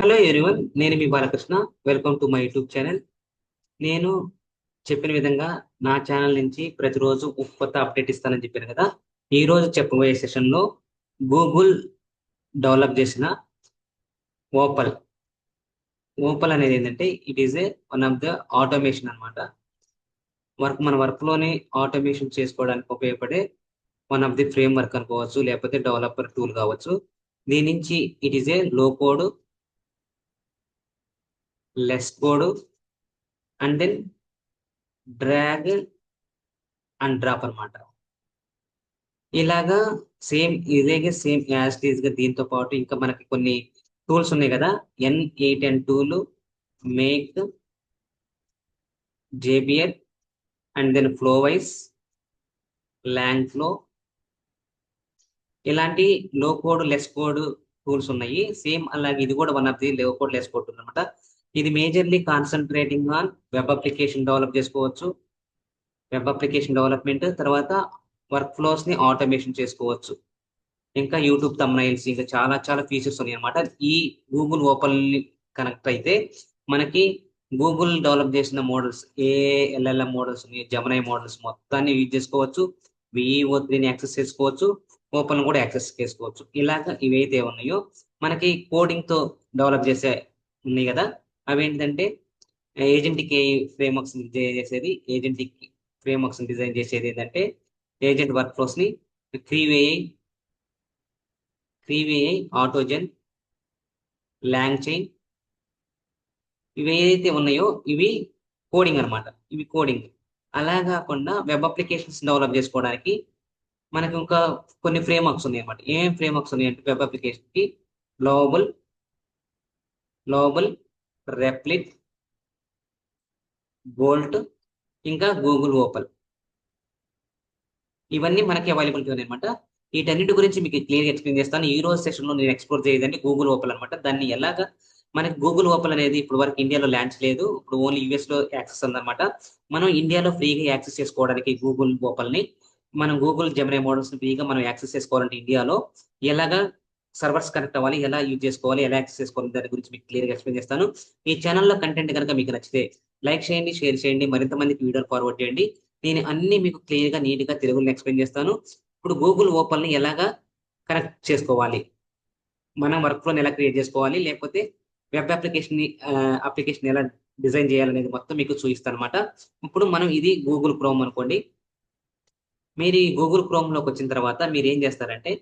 Hello everyone, నేను మీ Balakrishna. Welcome to my YouTube channel. నేను చెప్పిన విధంగా నా ఛానల్ నుంచి ప్రతిరోజు ఒక కొత్త అప్డేట్ ఇస్తానని చెప్పాను కదా. ఈ రోజు చెప్పబోయే సెషన్లో గూగుల్ డెవలప్ చేసిన ఓపల్ ఓపల్ అనేది ఏంటంటే it is A one of the automation అన్నమాట. మన వర్క్లోనే ఆటోమేషన్ చేసుకోవడానికి ఉపయోగపడే one of the frame work అనుకోవచ్చు, లేకపోతే డెవలపర్ టూల్ కావచ్చు. దీని నుంచి it is a low code, less code and then drag and drop అన్నమాట. ఇలాగా సేమ్ యాజ్ టీజ్ గా దీంతో పాటు ఇంకా మనకి కొన్ని టూల్స్ ఉన్నాయి కదా. N8 tool, make, JBL and then Flowise, Langflow, ఇలాంటి low code less code tools ఉన్నాయి. సేమ్ అలాగే ఇది కూడా one of the low code less code tool అనమాట. ఇది majorly concentrating on web application develop చేసుకోవచ్చు. వెబ్ అప్లికేషన్ డెవలప్మెంట్ తర్వాత workflows ని ఆటోమేషన్ చేసుకోవచ్చు. ఇంకా యూట్యూబ్ థంబ్నైల్స్, ఇంకా చాలా చాలా ఫీచర్స్ ఉన్నాయి అనమాట. ఈ గూగుల్ ఓపెన్ కనెక్ట్ అయితే మనకి గూగుల్ డెవలప్ చేసిన models, LLM models, Gemini models మొత్తాన్ని యూజ్ చేసుకోవచ్చు. VEO3ని యాక్సెస్ చేసుకోవచ్చు, ఓపెన్ కూడా యాక్సెస్ చేసుకోవచ్చు. ఇలాగ ఇవైతే ఉన్నాయో మనకి కోడింగ్ తో డెవలప్ చేసే ఉన్నాయి కదా. అవి ఏంటంటే ఏజెంటిక్ ఫ్రేమ్వర్క్స్ డిజైన్ చేసేది, డిజైన్ చేసేది ఏంటంటే ఏజెంట్ వర్క్ ఫ్లోస్ ని క్రీవేఐ, ఆటోజెన్, లాంగ్ చైన్, ఇవి ఏదైతే ఉన్నాయో ఇవి కోడింగ్ అన్నమాట. ఇవి కోడింగ్. అలా కాకుండా వెబ్ అప్లికేషన్స్ డెవలప్ చేసుకోవడానికి మనకి ఇంకా కొన్ని ఫ్రేమ్ వర్క్స్ ఉన్నాయి అన్నమాట. ఏం ఫ్రేమ్ వర్క్స్ ఉన్నాయి అంటే వెబ్ అప్లికేషన్ కి గ్లోబల్, రెప్లిట్, బోల్ట్, ఇంకా గూగుల్ ఓపల్, ఇవన్నీ మనకి అవైలబిలిటీ ఉన్నాయి అనమాట. వీటన్నిటి గురించి మీకు క్లియర్ ఎక్స్ప్లెయిన్ చేస్తాను. ఈ రోజు సెషన్ లో నేను ఎక్స్ప్లోర్ చేయదండి గూగుల్ ఓపెన్ అనమాట. దాన్ని ఎలాగా మనకి గూగుల్ ఓపెన్ అనేది ఇప్పుడు వరకు ఇండియాలో లాంచ్ లేదు. ఇప్పుడు ఓన్లీ యూఎస్ లో యాక్సెస్ ఉందన్నమాట. మనం ఇండియాలో ఫ్రీగా యాక్సెస్ చేసుకోవడానికి గూగుల్ ఓపెన్ ని, మనం గూగుల్ జెమినీ మోడల్స్ ఫ్రీగా మనం యాక్సెస్ చేసుకోవాలంటే ఇండియాలో ఎలాగా సర్వర్స్ కనెక్ట్ అవ్వాలి, ఎలా యూజ్ చేసుకోవాలి, ఎలా యాక్సెస్ చేసుకోవాలి, దాని గురించి మీకు క్లియర్ గా ఎక్స్ప్లెయిన్ చేస్తాను. ఈ ఛానల్లో కంటెంట్ కనుక మీకు నచ్చితే లైక్ చేయండి, షేర్ చేయండి, మరింత మందికి వీడియో ఫార్వర్డ్ చేయండి. నేను అన్ని మీకు క్లియర్ గా నీట్ గా తెలుగులో ఎక్స్ప్లెయిన్ చేస్తాను. ఇప్పుడు గూగుల్ ఓపెన్ ని ఎలాగా కనెక్ట్ చేసుకోవాలి, మనం వర్క్ ఫ్లోని ఎలా క్రియేట్ చేసుకోవాలి, లేకపోతే వెబ్ అప్లికేషన్ ఎలా డిజైన్ చేయాలనేది మొత్తం మీకు చూపిస్తాను అనమాట. ఇప్పుడు మనం ఇది గూగుల్ క్రోమ్ అనుకోండి. మీరు ఈ గూగుల్ క్రోమ్ లోకి వచ్చిన తర్వాత మీరు ఏం చేస్తారంటే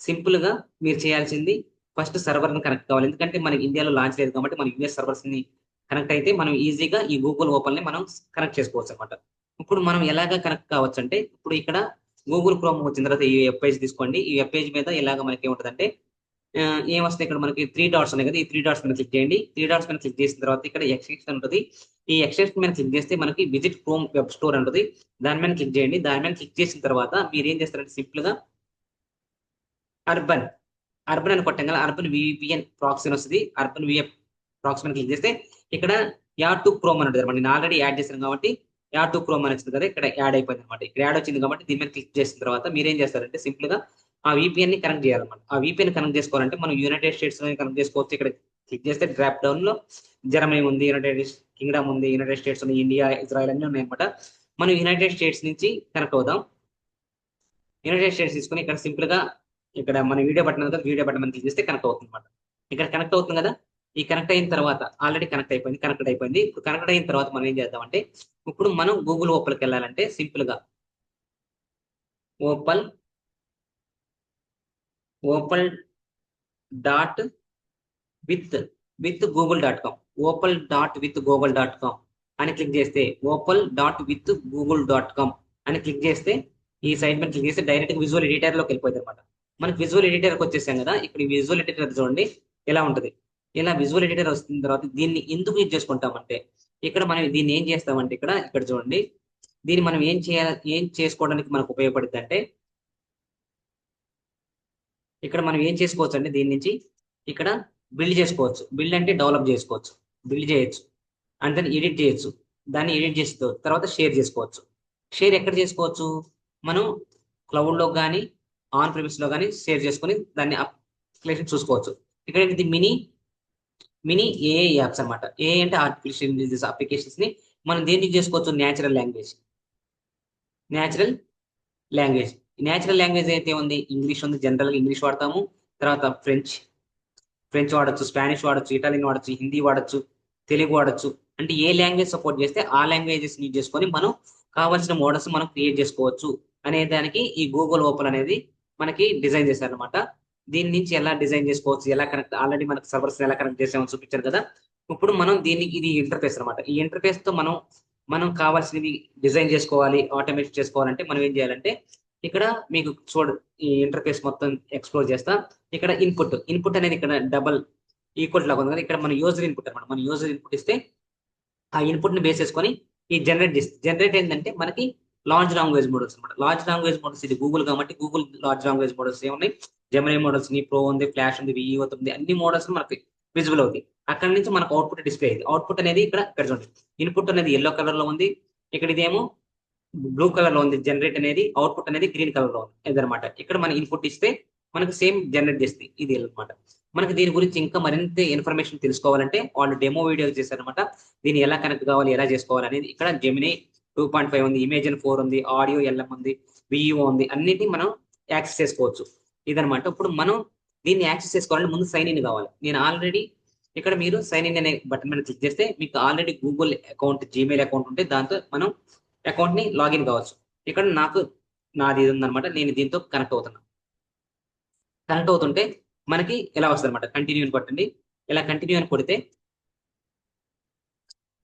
సింపుల్ గా మీరు చేయాల్సింది ఫస్ట్ సర్వర్ ని కనెక్ట్ కావాలి. ఎందుకంటే మనకి ఇండియాలో లాంచ్ లేదు కాబట్టి మనం యూఎస్ సర్వర్స్ ని కనెక్ట్ అయితే మనం ఈజీగా ఈ గూగుల్ ఓపెన్ ని మనం కనెక్ట్ చేసుకోవచ్చు అనమాట. ఇప్పుడు మనం ఎలాగ కనెక్ట్ కావచ్చు అంటే ఇప్పుడు ఇక్కడ గూగుల్ క్రోమ్ వచ్చిన తర్వాత ఈ వెబ్ పేజ్ తీసుకోండి. ఈ వెబ్ పేజ్ మీద ఇలాగ మనకి ఏముంటుందంటే ఏమొస్తాయి, ఇక్కడ మనకి 3 డాట్స్ ఉన్నాయి కదా. ఈ 3 డాట్స్ మీద క్లిక్ చేయండి. 3 డాట్స్ మీద క్లిక్ చేసిన తర్వాత ఇక్కడ ఎక్స్టెన్షన్ ఉంటుంది. ఈ ఎక్స్టెన్షన్ మీద క్లిక్ చేస్తే మనకి విజిట్ క్రోమ్ వెబ్ స్టోర్ ఉంటుంది. దాని మీద క్లిక్ చేయండి. దాని మీద క్లిక్ చేసిన తర్వాత మీరు ఏం చేస్తారంటే సింపుల్ గా అర్బన్ అర్బన్ అని కొట్టంగా అర్బన్ విపిఎన్ ప్రాక్సీ వస్తుంది. అర్బన్ విఎఫ్ ప్రాక్సీ మీద క్లిక్ చేస్తే ఇక్కడ యాడ్ టు క్రోమ్ అని ఉంటుంది అనమాట. నేను ఆల్రెడీ యాడ్ చేశాను కాబట్టి యాడ్ టు క్రోమ్ అని వచ్చింది కదా, ఇక్కడ యాడ్ అయిపోయింది అనమాట. ఇక్కడ యాడ్ వచ్చింది కాబట్టి దీని మీద క్లిక్ చేసిన తర్వాత మీరు ఏం చేస్తారంటే సింపుల్ గా ఆ VPN ని కనెక్ట్ చేయాలన్నమాట. ఆ VPN కనెక్ట్ చేసుకోవాలంటే మనం యునైటెడ్ స్టేట్స్ లో కనెక్ట్ చేసుకోవచ్చు. ఇక్కడ క్లిక్ చేస్తే డ్రాప్ డౌన్ లో జర్మనీ ఉంది, యునైటెడ్ కింగ్డమ్ ఉంది, యునైటెడ్ స్టేట్స్ ఉంది, ఇండియా, ఇజ్రాయెల్ అన్ని ఉన్నాయి అనమాట. మనం యునైటెడ్ స్టేట్స్ నుంచి కనెక్ట్ అవుదాం. యునైటెడ్ స్టేట్స్ తీసుకుని ఇక్కడ సింపుల్ గా ఇక్కడ మన వీడియో బటన్ కదా, వీడియో బటన్ మీద క్లిక్ చేస్తే కనెక్ట్ అవుతుంది అనమాట. ఇక్కడ కనెక్ట్ అవుతుంది కదా. ఈ కనెక్ట్ అయిన తర్వాత ఆల్రెడీ కనెక్ట్ అయిపోయింది. ఇప్పుడు కనెక్ట్ అయిన తర్వాత మనం ఏం చేద్దామంటే ఇప్పుడు మనం గూగుల్ ఓపెన్కి వెళ్ళాలంటే సింపుల్ గా ఓపల్ ఓపల్ డాట్ విత్ గూగుల్.com, అని క్లిక్ చేస్తే OPAL.WITH-GOOGLE.com అని క్లిక్ చేస్తే ఈ సైట్ మీద క్లిక్ చేస్తే డైరెక్ట్ గా విజువల్ ఎడిటర్ లోకి వెళ్ళిపోయింది అనమాట. మనకి విజువల్ ఎడిటర్ వచ్చేసాం కదా. ఇక్కడ ఈ విజువల్ ఎడిటర్ చూడండి ఎలా ఉంటది. ఇలా విజువల్ ఎడిటర్ వస్తున్న తర్వాత దీన్ని ఎందుకు యూజ్ చేసుకుంటామంటే ఇక్కడ మనం దీన్ని ఏం చేస్తామంటే ఇక్కడ చూడండి, దీన్ని మనం ఏం చేసుకోవడానికి మనకు ఉపయోగపడుతుంది అంటే ఇక్కడ మనం ఏం చేసుకోవచ్చు అంటే దీని నుంచి ఇక్కడ బిల్డ్ చేసుకోవచ్చు. బిల్డ్ అంటే డెవలప్ చేసుకోవచ్చు, బిల్డ్ చేయొచ్చు, అండ్ దాన్ని ఎడిట్ చేయొచ్చు. దాన్ని ఎడిట్ చేసిన తర్వాత షేర్ చేసుకోవచ్చు. షేర్ ఎక్కడ చేసుకోవచ్చు, మనం క్లౌడ్ లో కానీ ఆన్ ప్రిమిస్ లో కానీ షేర్ చేసుకొని దాన్ని అప్లికేషన్ చూసుకోవచ్చు. ఇక్కడ ఇది మినీ ఏఐ యాప్స్ అనమాట. ఏఐ అంటే ఆర్టిఫిషియల్ ఇంటెలిజెన్స్ అప్లికేషన్స్ ని మనం దేనికి చేసుకోవచ్చు? Natural language. న్యాచురల్ లాంగ్వేజ్ అయితే ఉంది, ఇంగ్లీష్ ఉంది, జనరల్ గా ఇంగ్లీష్ వాడతాము. తర్వాత ఫ్రెంచ్ వాడచ్చు, స్పానిష్ వాడచ్చు, ఇటాలియన్ వాడచ్చు, హిందీ వాడచ్చు, తెలుగు వాడచ్చు. అంటే ఏ లాంగ్వేజ్ సపోర్ట్ చేస్తే ఆ లాంగ్వేజెస్ యూజ్ చేసుకొని మనం కావాల్సిన మోడల్స్ మనం క్రియేట్ చేసుకోవచ్చు అనే దానికి ఈ గూగుల్ ఓపెన్ అనేది మనకి డిజైన్ చేశారనమాట. దీని నుంచి ఎలా డిజైన్ చేసుకోవచ్చు, ఎలా కనెక్ట్, ఆల్రెడీ మనకి సర్వర్స్ ఎలా కనెక్ట్ చేసామని చూపించారు కదా. ఇప్పుడు మనం దీనికి, ఇది ఇంటర్ఫేస్ అనమాట. ఈ ఇంటర్ఫేస్ తో మనం కావాల్సినవి డిజైన్ చేసుకోవాలి, ఆటోమేట్ చేసుకోవాలంటే మనం ఏం చేయాలంటే ఇక్కడ మీకు ఈ ఇంటర్ఫేస్ మొత్తం ఎక్స్ప్లోర్ చేస్తా. ఇక్కడ ఇన్పుట్ అనేది ఇక్కడ డబల్ ఈక్వల్ లాగా ఉంది కదా, ఇక్కడ మన యూజర్ ఇన్పుట్ అనమాట. మన యూజర్ ఇన్పుట్ ఇస్తే ఆ ఇన్పుట్ ని బేస్ చేసుకొని ఈ జనరేట్ ఏంటంటే మనకి లార్జ్ లాంగ్వేజ్ మోడల్స్ అనమాట. లార్జ్ లాంగ్వేజ్ మోడల్స్ ఇది గూగుల్ కాబట్టి గూగుల్ లార్జ్ లాంగ్వేజ్ మోడల్స్ ఏమున్నాయి, జెమినీ మోడల్స్ ని, ప్రో ఉంది, ఫ్లాష్ ఉంది, విఈఓ ఉంది, అన్ని మోడల్స్ మనకి విజిబుల్ అవుతాయి. అక్కడ నుంచి మనకు అవుట్పుట్ డిస్ప్లే అయింది. అవుట్పుట్ అనేది ఇక్కడ చూడండి, ఇన్పుట్ అనేది ఎల్లో కలర్ లో ఉంది, ఇక్కడ ఇదేమో బ్లూ కలర్ లో ఉంది. జనరేట్ అనేది, అవుట్పుట్ అనేది గ్రీన్ కలర్ లో ఉంది ఇదనమాట. ఇక్కడ మన ఇన్పుట్ ఇస్తే మనకు సేమ్ జనరేట్ చేస్తుంది ఇది అనమాట. మనకి దీని గురించి ఇంకా మరింత ఇన్ఫర్మేషన్ తెలుసుకోవాలంటే వాళ్ళు డెమో వీడియోలు చేశారనమాట. దీన్ని ఎలా కనెక్ట్ కావాలి, ఎలా చేసుకోవాలి అనేది. ఇక్కడ జెమినీ 2.5 ఉంది, ఇమేజన్ 4 ఉంది, ఆడియో ఎల్ఎం ఉంది, విఈఓ ఉంది, అన్నిటిని మనం యాక్సెస్ చేసుకోవచ్చు ఇదనమాట. ఇప్పుడు మనం దీన్ని యాక్సెస్ చేసుకోవాలంటే ముందు సైన్ ఇన్ కావాలి. నేను ఆల్రెడీ ఇక్కడ మీరు సైన్ ఇన్ అనే బటన్ మీద క్లిక్ చేస్తే మీకు already Google account, Gmail account ఉంటే దాంతో మనం అకౌంట్ ని లాగిన్ కావచ్చు. ఇక్కడ నాది ఇది ఉందనమాట, నేను దీంతో కనెక్ట్ అవుతుంటే మనకి ఎలా వస్తుంది అనమాట. కంటిన్యూ అని కొట్టండి. ఇలా కంటిన్యూ అని కొడితే,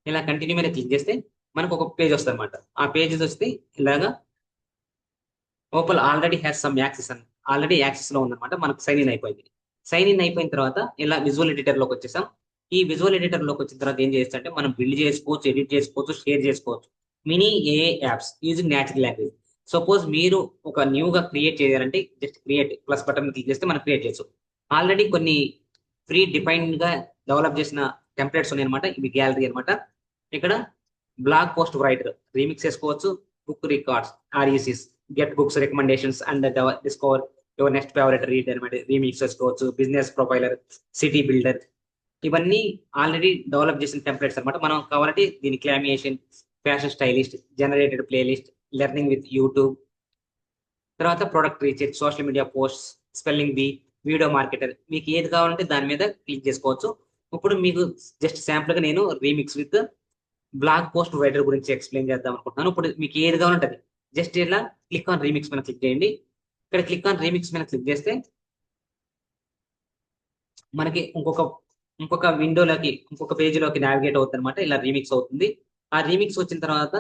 ఇలా కంటిన్యూ మీద క్లిక్ చేస్తే మనకు ఒక పేజ్ వస్తుంది అనమాట. ఆ పేజెస్ వస్తే ఇలాగా open already has some access అని ఆల్రెడీ యాక్సెస్ లో ఉందన్నమాట. మనకు సైన్ ఇన్ అయిపోయింది. సైన్ ఇన్ అయిపోయిన తర్వాత ఇలా విజువల్ ఎడిటర్ లోకి వచ్చేసాం. ఈ విజువల్ ఎడిటర్ లోకి వచ్చిన తర్వాత ఏం చేస్తా అంటే మనం బిల్డ్ చేసుకోవచ్చు, ఎడిట్ చేసుకోవచ్చు, షేర్ చేసుకోవచ్చు. Mini AI apps using natural language. Suppose మీరు ఒక న్యూగా క్రియేట్ చేయాలంటే just create plus button click చేస్తే మనం క్రియేట్ చేయొచ్చు. ఆల్రెడీ కొన్ని ప్రీ డిఫైన్డ్ గా డెవలప్ చేసిన టెంప్లెట్స్ ఉన్నాయి అనమాట. ఇవి గ్యాలరీ అనమాట. ఇక్కడ బ్లాగ్ పోస్ట్ రైటర్ రీమిక్స్ చేసుకోవచ్చు, book records recs, get book recommendations and discover your next favourite reader remix చేసుకోవచ్చు, బిజినెస్ ప్రొఫైలర్, సిటీ బిల్డర్, ఇవన్నీ ఆల్రెడీ డెవలప్ చేసిన టెంప్లెట్స్ అనమాట. మనం కావాలంటే దీని క్లామియేషన్, fashion stylist, generated playlist, learning with YouTube, తర్వాత product research, social media post, spelling bee, video marketer, మీకు ఏది కావాలంటే దాని మీద క్లిక్ చేసుకోవచ్చు. ఇప్పుడు మీకు జస్ట్ శాంపుల్ గా నేను remix with blog post writer గురించి ఎక్స్ప్లెయిన్ చేద్దాం అనుకుంటున్నాను. ఇప్పుడు మీకు ఏది కావాలంటే అది జస్ట్ ఇలా క్లిక్ ఆన్ రీమిక్స్ మీద క్లిక్ చేయండి. ఇక్కడ క్లిక్ ఆన్ రీమిక్స్ మీద క్లిక్ చేస్తే మనకి ఇంకొక విండోలోకి, ఇంకొక పేజీలోకి నావిగేట్ అవుతుంది అనమాట. ఇలా రీమిక్స్ అవుతుంది. ఆ రీమిక్స్ వచ్చిన తర్వాత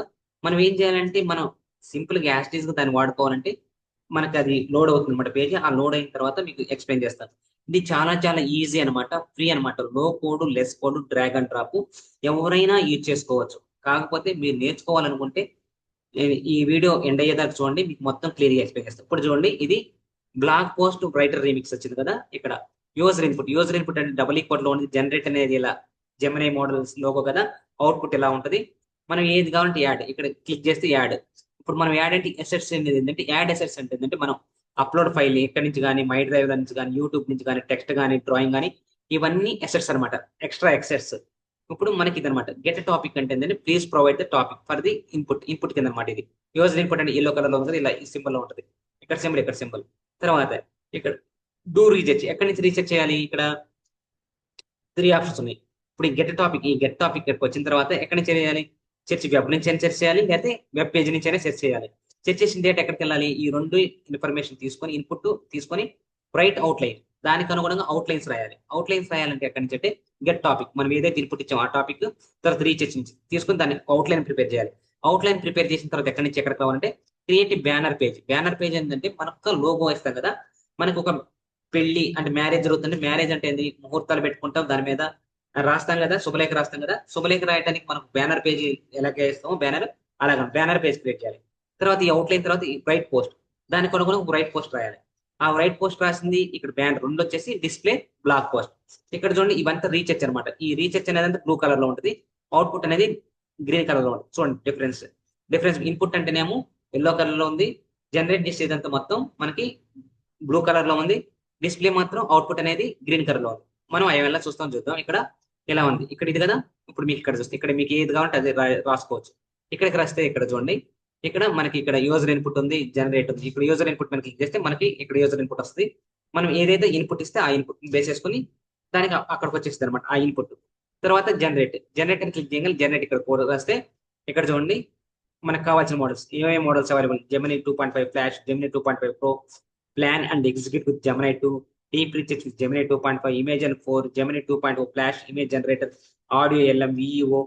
మనం ఏం చేయాలంటే మనం సింపుల్ గా యాస్టీస్ గా దాన్ని వాడుకోవాలంటే మనకి అది లోడ్ అవుతుంది అనమాట పేజీ. ఆ లోడ్ అయిన తర్వాత మీకు ఎక్స్ప్లెయిన్ చేస్తాను. ఇది చాలా చాలా ఈజీ అనమాట, ఫ్రీ అనమాట. లో code, less code, drag and drop, ఎవరైనా యూజ్ చేసుకోవచ్చు. కాకపోతే మీరు నేర్చుకోవాలనుకుంటే ఈ వీడియో ఎండ్ అయ్యేదాకా చూడండి, మీకు మొత్తం క్లియర్ గా ఎక్స్ప్లెయిన్ చేస్తాను. ఇప్పుడు చూడండి, ఇది బ్లాగ్ పోస్ట్ రైటర్ రీమిక్స్ వచ్చింది కదా. ఇక్కడ యూజర్ ఇన్పుట్ అంటే డబుల్ ఈక్వల్ లో ఉంది. జనరేట్ అనేది ఇలా జెమినీ మోడల్స్ లోగో కదా, అవుట్పుట్ ఎలా ఉంటది. మనం ఏది కావాలంటే యాడ్, ఇక్కడ క్లిక్ చేస్తే యాడ్. ఇప్పుడు మనం యాడ్ అంటే ఎసెట్స్ అనేది ఏంటంటే, యాడ్ ఎసెట్స్ అంటే ఏంటంటే మనం అప్లోడ్ ఫైల్ ఎక్కడి నుంచి కానీ, మై డ్రైవ్ నుంచి కానీ, యూట్యూబ్ నుంచి కానీ, టెక్స్ట్ కానీ, డ్రాయింగ్ కానీ, ఇవన్నీ ఎసెట్స్ అనమాట, ఎక్స్ట్రా ఎసెట్స్. ఇప్పుడు మనకి ఇది అనమాట. గెట్ టాపిక్ అంటే ఏంటంటే please provide the topic for the input కింద అనమాట. ఇది యూజర్ ఇన్పుట్ అంటే ఎల్లో కలర్ లో ఉంటుంది, ఇలా ఈ సింబల్ లో ఉంటుంది. ఇక్కడ సింబల్ తర్వాత ఇక్కడ డూ రీసెర్చ్, ఎక్కడి నుంచి రీసెర్చ్ చేయాలి. ఇక్కడ 3 ఆప్షన్స్ ఉన్నాయి. ఇప్పుడు ఈ గెట్ టాపిక్ ఇక్కడికి వచ్చిన తర్వాత ఎక్కడి నుంచి చేయాలి, సెర్చ్ వెబ్ నుంచి అయినా సెర్చ్ చేయాలి, లేకపోతే వెబ్ పేజ్ నుంచి అయినా సెర్చ్ చేయాలి. సెర్చ్ చేసిన డేటా ఎక్కడికి వెళ్ళాలి, ఈ రెండు ఇన్ఫర్మేషన్ తీసుకొని, ఇన్పుట్ తీసుకొని, రైట్ అవుట్లైన్, దానికి అనుగుణంగా అవుట్లైన్స్ రాయాలి. అవుట్లైన్స్ రాయాలంటే ఎక్కడి నుంచి అంటే గెట్ టాపిక్, మనం ఏదైతే ఇన్పుట్ ఇచ్చామో ఆ టాపిక్, తర్వాత రీసెర్చ్ నుంచి తీసుకొని దాన్ని అవుట్లైన్ ప్రిపేర్ చేయాలి. అవుట్లైన్ ప్రిపేర్ చేసిన తర్వాత ఎక్కడి నుంచి ఎక్కడికి రావాలంటే create banner page. Banner page ఏంటంటే మనకు లోగో వేస్తాం కదా, మనకు ఒక పెళ్లి అంటే మ్యారేజ్ జరుగుతుంది. మ్యారేజ్ అంటే ఏంది, ముహూర్తాలు పెట్టుకుంటాం, దాని మీద రాస్తాం కదా, శుభలేఖ రాస్తాం కదా. శుభలేఖ రాయడానికి మనకు బ్యానర్ పేజీ ఎలాగే ఇస్తామో బ్యానర్, అలాగా బ్యానర్ పేజ్ క్రియేట్ చేయాలి. తర్వాత ఈ అవుట్లైన్ తర్వాత ఈ బ్రైట్ పోస్ట్, దానికి అనుగుణంగా బ్రైట్ పోస్ట్ రాయాలి. ఆ రైట్ పోస్ట్ రాసింది ఇక్కడ బ్యానర్, రెండు వచ్చేసి డిస్ప్లే బ్లాక్ పోస్ట్. ఇక్కడ చూడండి, ఇవంతా రీచెచ్ అనమాట. ఈ రీచెచ్ అనేది బ్లూ కలర్ లో ఉంటుంది, అవుట్పుట్ అనేది గ్రీన్ కలర్ లో ఉంటుంది. చూడండి డిఫరెన్స్ ఇన్పుట్ అంటేనేమో ఎల్లో కలర్ లో ఉంది, జనరేట్ చేసేదంతా మొత్తం మనకి బ్లూ కలర్ లో ఉంది, డిస్ప్లే మాత్రం అవుట్పుట్ అనేది గ్రీన్ కలర్ లో ఉంది. మనం అవి ఎలా చూద్దాం. ఇక్కడ ఇలా ఉంది ఇక్కడ ఇది కదా. ఇప్పుడు మీకు ఇక్కడ చూస్తే ఇక్కడ మీకు ఏది కావాలంటే అది రాసుకోవచ్చు. ఇక్కడికి రాస్తే ఇక్కడ చూడండి, ఇక్కడ మనకి ఇక్కడ యూజర్ ఇన్పుట్ ఉంది, జనరేట్ ఉంది. ఇక్కడ యూజర్ ఇన్పుట్ మనం క్లిక్ చేస్తే మనకి ఇక్కడ యూజర్ ఇన్పుట్ వస్తుంది. మనం ఏదైతే ఇన్పుట్ ఇస్తే ఆ ఇన్పుట్ బేస్ చేసుకుని దానికి అక్కడికి వచ్చేస్తుంది అనమాట ఆ ఇన్పుట్. తర్వాత జనరేట్ అని క్లిక్ చేయగానే జనరేట్ ఇక్కడ కోడ్ రాస్తే ఇక్కడ చూడండి మనకు కావాల్సిన మోడల్స్ ఏమేమి models available. Gemini 2.5 flash, Gemini 2.5 pro, plan and execute with Gemini 2, deep research with Gemini 2.5, image and 4, Gemini 2.0 flash, image generator, audio LM, Veo,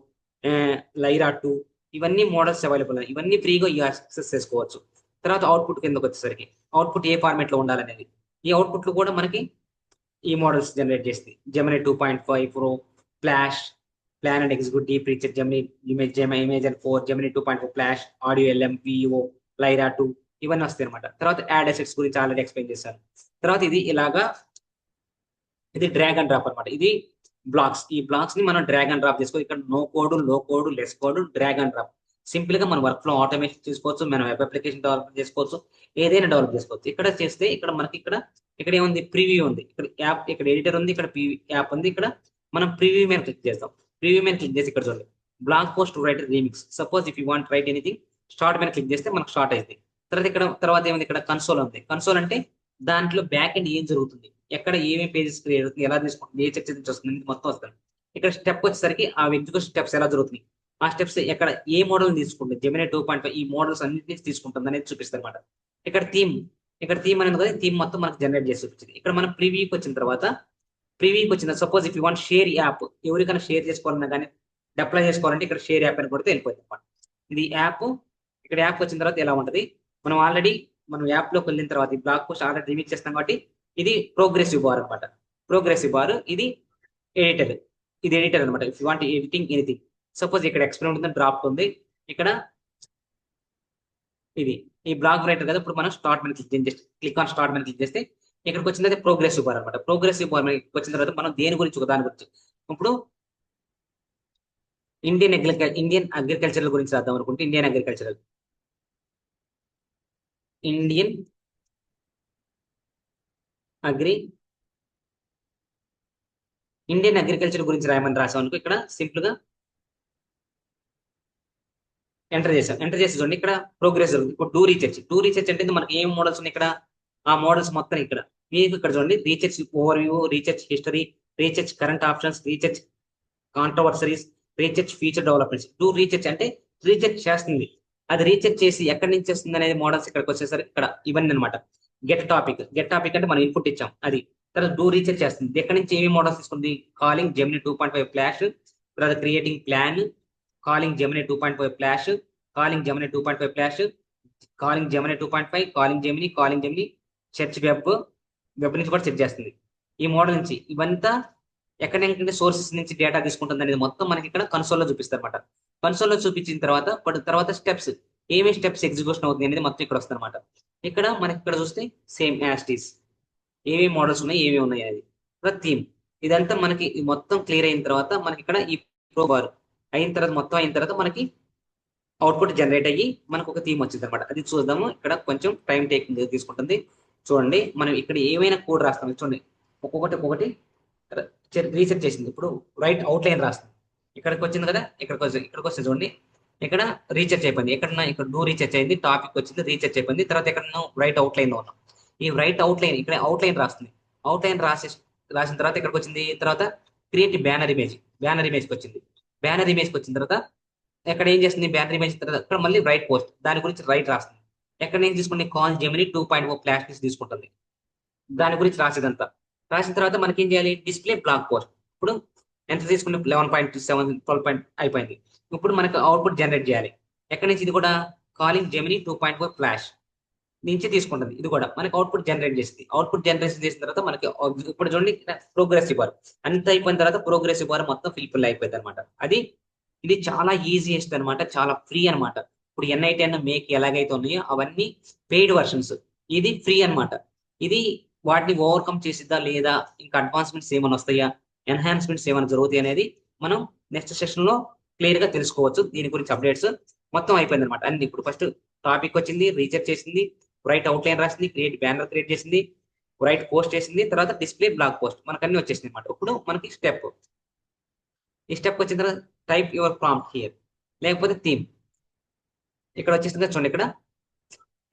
Lyria 2, ఇవన్నీ మోడల్స్ అవైలబుల్. ఇవన్నీ ఫ్రీగా యాక్సెస్ చేసుకోవచ్చు. తర్వాత అవుట్పుట్ కిందకి వచ్చేసరికి అవుట్పుట్ ఏ format లో ఉండాలనేది, ఈ అవుట్పుట్లు కూడా మనకి ఈ మోడల్స్ జనరేట్ చేస్తుంది. Gemini 2.5 pro, flash, plan and execute, deep research, Gemini image and 4, Gemini 2.0 flash, audio LM, Veo, Lyria 2, ఇవన్నీ వస్తాయి అనమాట. తర్వాత యాడ్ అసెట్స్ గురించి ఆల్రెడీ ఎక్స్ప్లెయిన్ చేశాను. తర్వాత ఇది ఇలాగా ఇది డ్రాగ్ అండ్ డ్రాప్ అనమాట. ఇది బ్లాక్స్. ఈ బ్లాక్స్ ని మనం డ్రాగ్ అండ్ డ్రాప్ చేసుకోవచ్చు. ఇక్కడ నో కోడ్, లో code, less code, drag and drop. Simple గా మన వర్క్ ఫ్లో ఆటోమేషన్ చేసుకోవచ్చు, మనం వెబ్ అప్లికేషన్ డెవలప్ చేసుకోవచ్చు, ఏదైనా డెవలప్ చేసుకోవచ్చు. ఇక్కడ చేస్తే ఇక్కడ మనకి ఇక్కడ ఏముంది, ప్రివ్యూ ఉంది, ఇక్కడ యాప్, ఇక్కడ ఎడిటర్ ఉంది, ఇక్కడ యాప్ ఉంది. ఇక్కడ మనం ప్రివ్యూ మీద క్లిక్ చేస్తాం. ప్రివ్యూ మీద క్లిక్ చేసి ఇక్కడ చూడండి blog post writer remix. Suppose if you want right anything, start మీద క్లిక్ చేస్తే మనకు స్టార్ట్ అయింది. తర్వాత ఏముంది, ఇక్కడ కన్సోల్ ఉంది. కన్సోల్ అంటే దాంట్లో బ్యాక్ ఎండ్ ఏం జరుగుతుంది, ఎక్కడ ఏమేమి పేజెస్ క్రియేట్ అవుతుంది, ఎలా తీసుకుంటుంది, ఏ చర్చ నుంచి వస్తుంది మొత్తం వస్తుంది. ఇక్కడ స్టెప్ వచ్చేసరికి ఆ ఎగ్జిక్యూషన్ స్టెప్స్ ఎలా జరుగుతుంది, ఆ స్టెప్స్ ఎక్కడ ఏ మోడల్ తీసుకుంటుంది, జెమినీ 2.5 ఈ మోడల్స్ అన్నింటినీ తీసుకుంటుంది అనేది చూపిస్తుంది అనమాట. ఇక్కడ థీమ్ అనేది కదా, థీమ్ మొత్తం మనకు జనరేట్ చేసి చూపించింది. ఇక్కడ మనం ప్రివ్యూకి వచ్చిన suppose if you want share app, ఎవరికైనా షేర్ చేసుకోవాలన్నా కానీ అప్లై చేసుకోవాలంటే ఇక్కడ షేర్ యాప్ అని కొడితే వెళ్ళిపోతుంది అనమాట. ఇది యాప్. ఇక్కడ యాప్ వచ్చిన తర్వాత ఎలా ఉంటుంది, మనం యాప్ లోకి వెళ్ళిన తర్వాత ఈ బ్లాగ్ పోస్ట్ ఆల్రెడీ రిమీక్ చేస్తాం కాబట్టి ఇది ప్రోగ్రెసివ్ బార్ అనమాట. ప్రోగ్రెసివ్ బార్ ఇది ఎడిటర్ అనమాట. If you want editing anything, suppose ఇక్కడ ఎక్స్పెరిమెంట్ ఉంది, డ్రాఫ్ట్ ఉంది, ఇక్కడ ఇది ఈ బ్లాగ్ రైటర్ కదా. ఇప్పుడు మనం స్టార్ట్ మీద క్లిక్ ఆన్ స్టార్ట్ మీద క్లిక్ చేస్తే ఇక్కడికి వచ్చిన తర్వాత ప్రోగ్రెసివ్ బార్ అనమాట. ప్రోగ్రెసివ్ బార్ వచ్చిన తర్వాత మనం దేని గురించి దాని గురించి ఇప్పుడు ఇండియన్ అగ్రికల్చరల్ గురించి రాద్దాం అనుకుంటే ఇండియన్ అగ్రికల్చర్ గురించి రాయమని రాసాం అనుకో. ఇక్కడ సింపుల్ గా ఎంటర్ చేసి చూడండి ఇక్కడ ప్రోగ్రెస్ జరుగుతుంది. ఇప్పుడు డూ రీసెర్చ్ అంటే మనకి ఏం మోడల్స్ ఉన్నాయి ఇక్కడ, ఆ మోడల్స్ మొత్తం ఇక్కడ మీకు ఇక్కడ చూడండి. Research overview, research history, research current options, research controversies, research feature developments. Do research అంటే రీసెర్చ్ చేస్తుంది, అది రీసెర్చ్ చేసి ఎక్కడి నుంచి వస్తుంది అనేది మోడల్స్ ఇక్కడికి వచ్చేసరికి ఇక్కడ ఇవన్నీ అనమాట. గెట్ టాపిక్ అంటే మనం ఇన్పుట్ ఇచ్చాం అది. తర్వాత డూ రీసెర్చ్ చేస్తుంది, ఎక్కడి నుంచి ఏమి మోడల్స్ తీసుకుంది, కాలింగ్ జెమినీ 2.5 ఫ్లాష్, తర్వాత creating plan, calling Gemini 2.5 flash, calling Gemini 2.5 flash, calling Gemini 2.5, calling Gemini search web నుంచి కూడా సెర్చ్ చేస్తుంది. ఈ మోడల్ నుంచి ఇవంతా ఎక్కడెక్కడ సోర్సెస్ నుంచి డేటా తీసుకుంటుంది అనేది మొత్తం మనకి ఇక్కడ కన్సోల్లో చూపిస్తారు అనమాట. కన్సోల్లో చూపించిన తర్వాత స్టెప్స్, ఏమేమి స్టెప్స్ ఎగ్జిక్యూషన్ అవుతుంది అనేది మొత్తం ఇక్కడ వస్తుంది అనమాట. ఇక్కడ మనకి ఇక్కడ చూస్తే సేమ్ యాస్టీస్ ఏమేమి మోడల్స్ ఉన్నాయి, ఏమేమి ఉన్నాయి అనేది. థీమ్ ఇదంతా మనకి మొత్తం క్లియర్ అయిన తర్వాత మనకి ఇక్కడ ఈ ప్రో బార్ మొత్తం అయిన తర్వాత మనకి అవుట్పుట్ జనరేట్ అయ్యి మనకు ఒక థీమ్ వచ్చింది అనమాట. అది చూద్దాము. ఇక్కడ కొంచెం టైం టేకింగ్ తీసుకుంటుంది. చూడండి మనం ఇక్కడ ఏమైనా కోడ్ రాస్తాం, చూడండి ఒక్కొక్కటి రీసెర్చ్ చేసింది. ఇప్పుడు రైట్ అవుట్లైన్ రాస్తుంది, ఇక్కడికి వచ్చింది కదా, ఇక్కడికి వస్తే చూడండి ఇక్కడ రీసెర్చ్ అయిపోయింది. ఇక్కడ డూ రీసెర్చ్ అయింది, టాపిక్ వచ్చింది, రీసెర్చ్ అయిపోయింది. తర్వాత ఇక్కడ రైట్ అవుట్లైన్ లో ఉన్నాం. ఈ రైట్ అవుట్లైన్ ఇక్కడ అవుట్లైన్ రాస్తుంది. అవుట్లైన్ రాసిన తర్వాత ఇక్కడికి వచ్చింది. తర్వాత క్రియేట్ బ్యానర్ ఇమేజ్కి వచ్చింది. బ్యానర్ ఇమేజ్కి వచ్చిన తర్వాత ఎక్కడ ఏం చేస్తుంది, బ్యానర్ ఇమేజ్ తర్వాత ఇక్కడ మళ్ళీ రైట్ పోస్ట్, దాని గురించి రైట్ రాస్తుంది. ఎక్కడ ఏం తీసుకుంటే కాల్ జెమినీ 2.0 ఫ్లాష్ నుంచి తీసుకుంటుంది, దాని గురించి రాసేదంతా. రాసిన తర్వాత మనకి ఏం చేయాలి, డిస్ప్లే బ్లాగ్ పోస్ట్. ఇప్పుడు ఎంత తీసుకుంటే 11.7 12 అయిపోయింది. ఇప్పుడు మనకు అవుట్పుట్ జనరేట్ చేయాలి. ఎక్కడి నుంచి, ఇది కూడా కాలింగ్ జెమినీ 2.4 ఫ్లాష్ నుంచి తీసుకుంటుంది. ఇది కూడా మనకి అవుట్పుట్ జనరేట్ చేస్తుంది. అవుట్పుట్ జనరేషన్ చేసిన తర్వాత మనకి ఇప్పుడు చూడండి ప్రోగ్రెసివ్ బార్ అంత అయిపోయిన తర్వాత ప్రోగ్రెసివ్ బార్ మొత్తం ఫిల్ అయిపోయింది అనమాట. ఇది చాలా ఈజీయెస్ట్ అనమాట, చాలా ఫ్రీ అనమాట. ఇప్పుడు NI10 మేక్ ఎలాగైతే ఉన్నాయో అవన్నీ పెయిడ్ వర్షన్స్, ఇది ఫ్రీ అనమాట. ఇది వాటిని ఓవర్కమ్ చేసిద్దా లేదా, ఇంకా అడ్వాన్స్మెంట్స్ ఏమైనా వస్తాయా, ఎన్హాన్స్మెంట్స్ ఏమైనా జరుగుతాయి అనేది మనం నెక్స్ట్ సెషన్ లో క్లియర్ గా తెలుసుకోవచ్చు. దీని గురించి అప్డేట్స్ మొత్తం అయిపోయింది అనమాట. అన్ని ఇప్పుడు ఫస్ట్ టాపిక్ వచ్చింది, రీసెర్చ్ చేసింది, రైట్ అవుట్లైన్ రాసింది, బ్యానర్ క్రియేట్ చేసింది, రైట్ పోస్ట్ చేసింది, తర్వాత డిస్ప్లే బ్లాగ్ పోస్ట్, మనకు అన్ని వచ్చేసింది అనమాట. ఇప్పుడు మనకి ఈ స్టెప్ వచ్చిన తర్వాత టైప్ యువర్ ప్రాంప్ట్ హియర్, లేకపోతే థీమ్. ఇక్కడ వచ్చేసింది కదా చూడండి, ఇక్కడ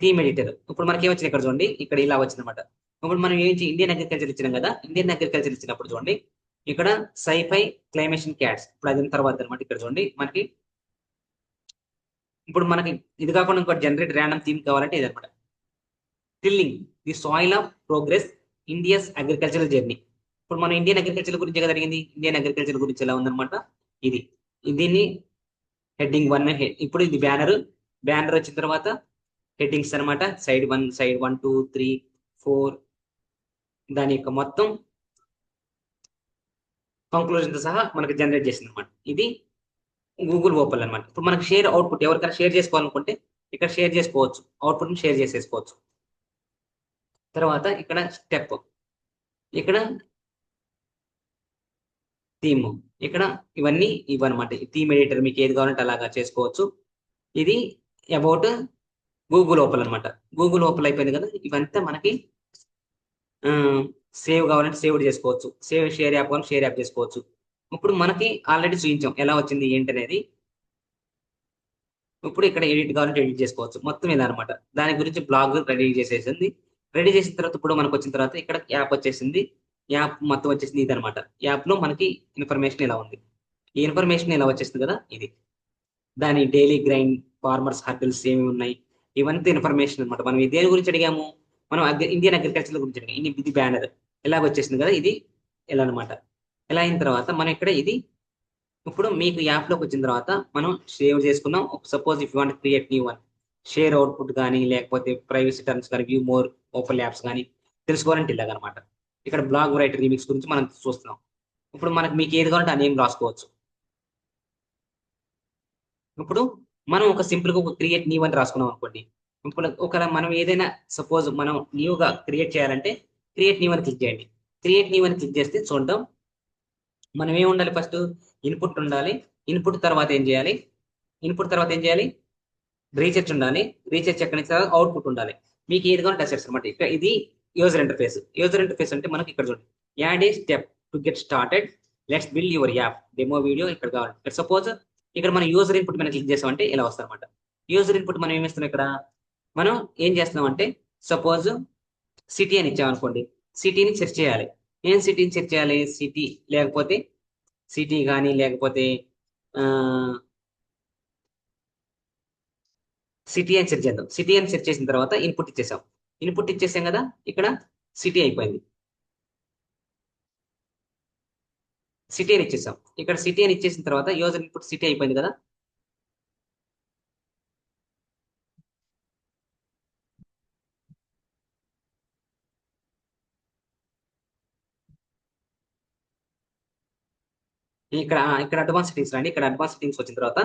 థీమ్ ఎడిటర్. ఇప్పుడు మనకి ఏమొచ్చింది ఇక్కడ చూడండి, ఇక్కడ ఇలా వచ్చింది అనమాట. ఇప్పుడు మనం ఇండియన్ అగ్రికల్చర్ ఇచ్చినాం కదా, ఇండియన్ అగ్రికల్చర్ ఇచ్చినప్పుడు చూడండి ఇక్కడ సైఫై క్లైమేషన్ క్యాట్స్, ఇప్పుడు అది తర్వాత అనమాట. ఇక్కడ చూడండి మనకి ఇప్పుడు మనకి ఇది కాకుండా ఇంకోటి జనరేట్ ర్యాండమ్ థీమ్ కావాలంటే ఇది అనమాట. Thrilling the soil of progress India's agricultural journey. ఇప్పుడు మనం ఇండియన్ అగ్రికల్చర్ గురించి కదా జరిగింది, ఇండియన్ అగ్రికల్చర్ గురించి ఎలా ఉందన్నమాట ఇది. దీన్ని హెడ్డింగ్ 1, ఇప్పుడు ఇది బ్యానర్. బ్యానర్ వచ్చిన తర్వాత హెడ్డింగ్స్ అనమాట, సైడ్ 1, సైడ్ 1, 2, 3, 4, దాని యొక్క మొత్తం కంక్లూజన్ తో సహా మనకి జనరేట్ చేసింది అనమాట. ఇది గూగుల్ ఓపెన్ అనమాట. ఇప్పుడు మనకి షేర్ అవుట్పుట్ ఎవరికైనా షేర్ చేసుకోవాలనుకుంటే ఇక్కడ షేర్ చేసుకోవచ్చు, అవుట్పుట్ ని షేర్ చేసేసుకోవచ్చు. తర్వాత ఇక్కడ స్టెప్, ఇక్కడ థీమ్, ఇక్కడ ఇవన్నీ ఇవన్నమాట. థీమ్ ఎడిటర్ మీకు ఏది కావాలంటే అలాగా చేసుకోవచ్చు. ఇది అబౌట్ గూగుల్ ఓపెన్ అనమాట. గూగుల్ ఓపెన్ అయిపోయింది కదా, ఇవంతా మనకి సేవ్ కావాలంటే సేవ్ చేసుకోవచ్చు, షేర్ యాప్ కావాలంటే షేర్ యాప్ చేసుకోవచ్చు. ఇప్పుడు మనకి ఆల్రెడీ చూపించాం ఎలా వచ్చింది ఏంటి అనేది. ఇప్పుడు ఇక్కడ ఎడిట్ కావాలంటే ఎడిట్ చేసుకోవచ్చు, మొత్తం ఇలా అనమాట. దాని గురించి బ్లాగ్ రెడీ చేసేసింది. రెడీ చేసిన తర్వాత ఇప్పుడు మనకు వచ్చిన తర్వాత ఇక్కడ యాప్ వచ్చేసింది. యాప్ మొత్తం వచ్చేసింది ఇది అనమాట. యాప్ లో మనకి ఇన్ఫర్మేషన్ ఇలా ఉంది. ఈ ఇన్ఫర్మేషన్ ఇలా వచ్చేసింది కదా, ఇది దాని డైలీ గ్రైండ్, ఫార్మర్స్ హర్డిల్స్ ఏమి ఉన్నాయి, ఇవంతా ఇన్ఫర్మేషన్ అనమాట. మనం దేని గురించి అడిగాము, మనం ఇండియన్ అగ్రికల్చర్ గురించి అడిగాము. ఇది బ్యానర్ ఇలాగ వచ్చేసింది కదా, ఇది ఎలా అనమాట. ఇలా అయిన తర్వాత మనం ఇక్కడ ఇది ఇప్పుడు మీకు యాప్ లోకి వచ్చిన తర్వాత మనం సేవ్ చేసుకున్నాం. Suppose if you want create new one, share output కానీ లేకపోతే ప్రైవసీ టర్మ్స్ కానీ వ్యూ మోర్ ఓపెన్ యాప్స్ కానీ తెలుసుకోవాలంటే ఇలాగనమాట. ఇక్కడ బ్లాగ్ రైటర్ రీమిక్స్ గురించి మనం చూస్తున్నాం. ఇప్పుడు మనకు మీకు ఏది కావాలంటే ఆ నేమ్ రాసుకోవచ్చు. ఇప్పుడు మనం ఒక సింపుల్ గా ఒక క్రియేట్ న్యూ అని రాసుకున్నాం అనుకోండి. ఇప్పుడు ఒకవేళ మనం ఏదైనా సపోజ్ మనం న్యూగా క్రియేట్ చేయాలంటే క్రియేట్ న్యూ అని క్లిక్ చేయండి. క్రియేట్ న్యూ అని క్లిక్ చేస్తే చూద్దాం, మనం ఏమి ఉండాలి, ఫస్ట్ ఇన్పుట్ ఉండాలి. ఇన్పుట్ తర్వాత ఏం చేయాలి, ఇన్పుట్ తర్వాత ఏం చేయాలి, రీసెర్చ్ ఉండాలి. రీసెర్చ్ ఎక్కడి నుంచి అవుట్పుట్ ఉండాలి. మీకు ఏది కావాలి టెస్ట్ అనమాట. ఇక్కడ ఇది యూజర్ ఇంటర్ఫేస్. యూజర్ ఇంటర్ఫేస్ అంటే మనకి ఇక్కడ చూడండి, add A step to get started, let's build your app demo video. ఇక్కడ కావాలి. ఇక్కడ సపోజ్ ఇక్కడ మనం యూజర్ ఇన్పుట్ మనం క్లిక్ చేసామంటే ఇలా వస్తుంది అనమాట. యూజర్ ఇన్పుట్ మనం ఏమి ఇస్తున్నాం, ఇక్కడ మనం ఏం చేస్తున్నాం అంటే సపోజ్ సిటీ అని ఇచ్చామనుకోండి, సిటీని సెర్చ్ చేయాలి. ఏం సిటీని సెర్చ్ చేయాలి, సిటీ లేకపోతే సిటీ కానీ లేకపోతే సిటీ అని సెర్చ్ చేద్దాం. సిటీ అని సెర్చ్ చేసిన తర్వాత ఇన్పుట్ ఇచ్చేసాం. ఇన్పుట్ ఇచ్చేసాం కదా, ఇక్కడ సిటీ అయిపోయింది. సిటీ అని ఇచ్చేసాం. ఇక్కడ సిటీ అని ఇచ్చేసిన తర్వాత యూజర్ ఇన్పుట్ సిటీ అయిపోయింది కదా. ఇక్కడ అడ్వాన్స్ సెట్టింగ్స్ రండి. ఇక్కడ అడ్వాన్స్ సెట్టింగ్స్ వచ్చిన తర్వాత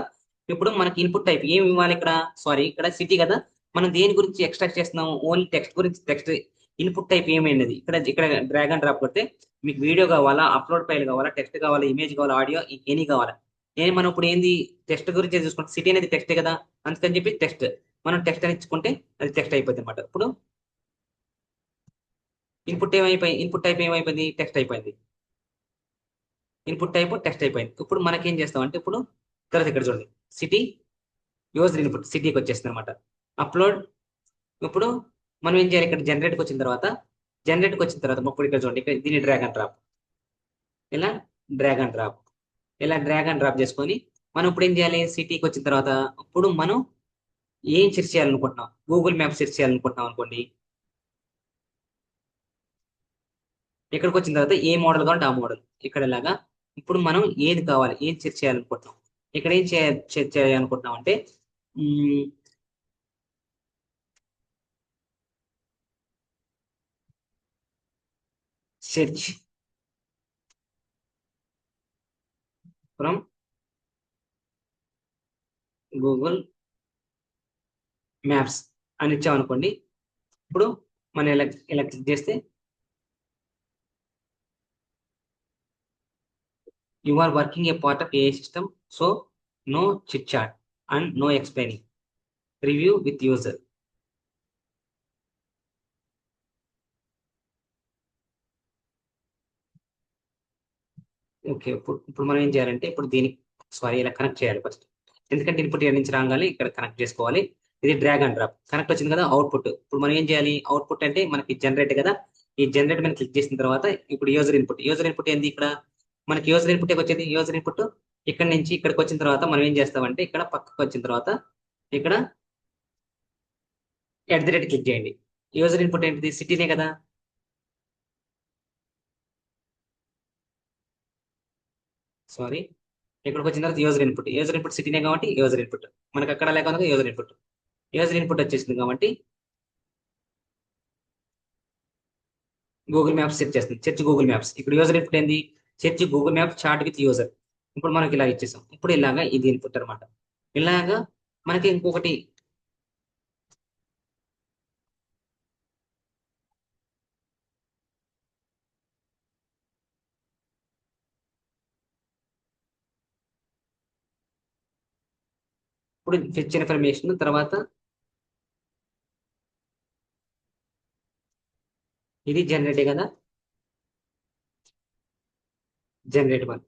ఇప్పుడు మనకి ఇన్పుట్ టైప్ ఏమి ఇవ్వాలి, ఇక్కడ సారీ ఇక్కడ సిటీ కదా, మనం దేని గురించి ఎక్స్ట్రాక్ట్ చేస్తున్నాం, ఓన్లీ టెక్స్ట్ గురించి. టెక్స్ట్ ఇన్పుట్ టైప్ ఏమైనది, ఇక్కడ ఇక్కడ డ్రాగ్ అండ్ డ్రాప్ కొడితే మీకు వీడియో కావాలా, అప్లోడ్ ఫైల్ కావాలా, టెక్స్ట్ కావాలా, ఇమేజ్ కావాలా, ఆడియో ఎనీ కావాలా. నేను మనం ఇప్పుడు ఏంది టెక్స్ట్ గురించి చూసుకుంటే సిటీ అనేది టెక్స్ట్ కదా, అందుకని చెప్పి టెక్స్ట్ మనం టెక్స్ట్ అని ఇచ్చుకుంటే అది టెక్స్ట్ అయిపోతుంది అనమాట. ఇప్పుడు ఇన్పుట్ టైప్ ఏమైపోయింది, టెక్స్ట్ అయిపోయింది. ఇన్పుట్ టైప్ టెక్స్ట్ అయిపోయింది. ఇప్పుడు మనకేం చేస్తాం అంటే ఇప్పుడు తర్వాత ఇక్కడ చూడండి, సిటీ యూజర్ ఇన్పుట్ సిటీకి వచ్చేస్తుంది అనమాట. అప్లోడ్. ఇప్పుడు మనం ఏం చేయాలి, ఇక్కడ జనరేట్కి వచ్చిన తర్వాత ఇప్పుడు ఇక్కడ చూడండి, ఇక్కడ దీన్ని డ్రాగ్ అండ్ డ్రాప్, ఇలా డ్రాగ్ అండ్ డ్రాప్, ఇలా డ్రాగ్ అండ్ డ్రాప్ చేసుకొని మనం ఇప్పుడు ఏం చేయాలి, సిటీకి వచ్చిన తర్వాత ఇప్పుడు మనం ఏం సెర్చ్ చేయాలనుకుంటున్నాం, గూగుల్ మ్యాప్ సెర్చ్ చేయాలనుకుంటున్నాం అనుకోండి. ఇక్కడికి వచ్చిన తర్వాత ఏ మోడల్ కావాలంటే ఆ మోడల్ ఇక్కడ ఇలాగా. ఇప్పుడు మనం ఏది కావాలి, ఏం సెర్చ్ చేయాలనుకుంటున్నాం, ఇక్కడ ఏం చేయాలనుకుంటున్నాం అంటే సెర్చ్ ఫ్రమ్ గూగుల్ మ్యాప్స్ అని ఇచ్చామనుకోండి. ఇప్పుడు మనం ఇలా ఇలా క్లిక్ చేస్తే you are working a part of AI system, so no chit chat and no explaining, review with user. Okay. ఇప్పుడు మనం ఏం చేయాలంటే ఇప్పుడు దీనికి సారీ ఇలా కనెక్ట్ చేయాలి ఫస్ట్. ఎందుకంటే ఇన్పుట్ ఎక్కడి నుంచి రాగానే ఇక్కడ కనెక్ట్ చేసుకోవాలి. ఇది డ్రాగ్ అండ్ డ్రాప్ కనెక్ట్ వచ్చింది కదా అవుట్పుట్. ఇప్పుడు మనం ఏం చేయాలి? అవుట్పుట్ అంటే మనకి జనరేట్ కదా. ఈ జనరేట్ మీద క్లిక్ చేసిన తర్వాత ఇప్పుడు యూజర్ ఇన్పుట్ ఏంది ఇక్కడ? మనకి యూజర్ ఇన్పుట్ వచ్చేది. యూజర్ ఇన్పుట్ ఇక్కడ నుంచి ఇక్కడికి వచ్చిన తర్వాత మనం ఏం చేస్తామంటే ఇక్కడ పక్కకు వచ్చిన తర్వాత ఇక్కడ @ క్లిక్ చేయండి. యూజర్ ఇన్పుట్ ఏంటిది? సిటీనే కదా. సారీ, ఇక్కడికి వచ్చిన తర్వాత యూజర్ ఇన్పుట్ సిటీనే కాబట్టి యూజర్ ఇన్పుట్. మనకి అక్కడ లేకుండా యూజర్ ఇన్పుట్ వచ్చేసింది కాబట్టి గూగుల్ మ్యాప్స్ సెట్ చేస్తుంది. Search Google maps. ఇక్కడ యూజర్ ఇన్పుట్ ఏంది? Search Google maps chart with user. ఇప్పుడు మనకి ఇలా ఇచ్చేసాం. ఇప్పుడు ఇలాగా ఇది ఇన్పుట్ అనమాట. ఇలాగా మనకి ఇంకొకటి ఇప్పుడు ఫెచ్ ఇన్ఫర్మేషన్ తర్వాత ఇది జనరేట్ కదా. జనరేట్ వన్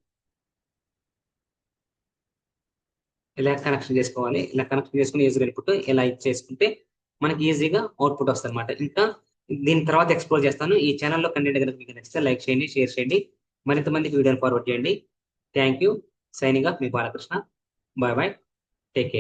ఇలా కనెక్షన్ చేసుకోవాలి. ఇలా కనెక్షన్ చేసుకుని యూజర్ ఇన్పుట్ ఇలా ఇచ్చేసుకుంటే మనకి ఈజీగా అవుట్పుట్ వస్తుంది అనమాట. ఇంకా దీని తర్వాత ఎక్స్ప్లోర్ చేస్తాను. ఈ ఛానల్లో కంటెంట్ కనుక మీకు నచ్చితే లైక్ చేయండి, షేర్ చేయండి, మరింత మందికి వీడియోని ఫార్వర్డ్ చేయండి. Thank you. సైనింగ్ ఆఫ్ మీ Balakrishna. Bye bye. Take care.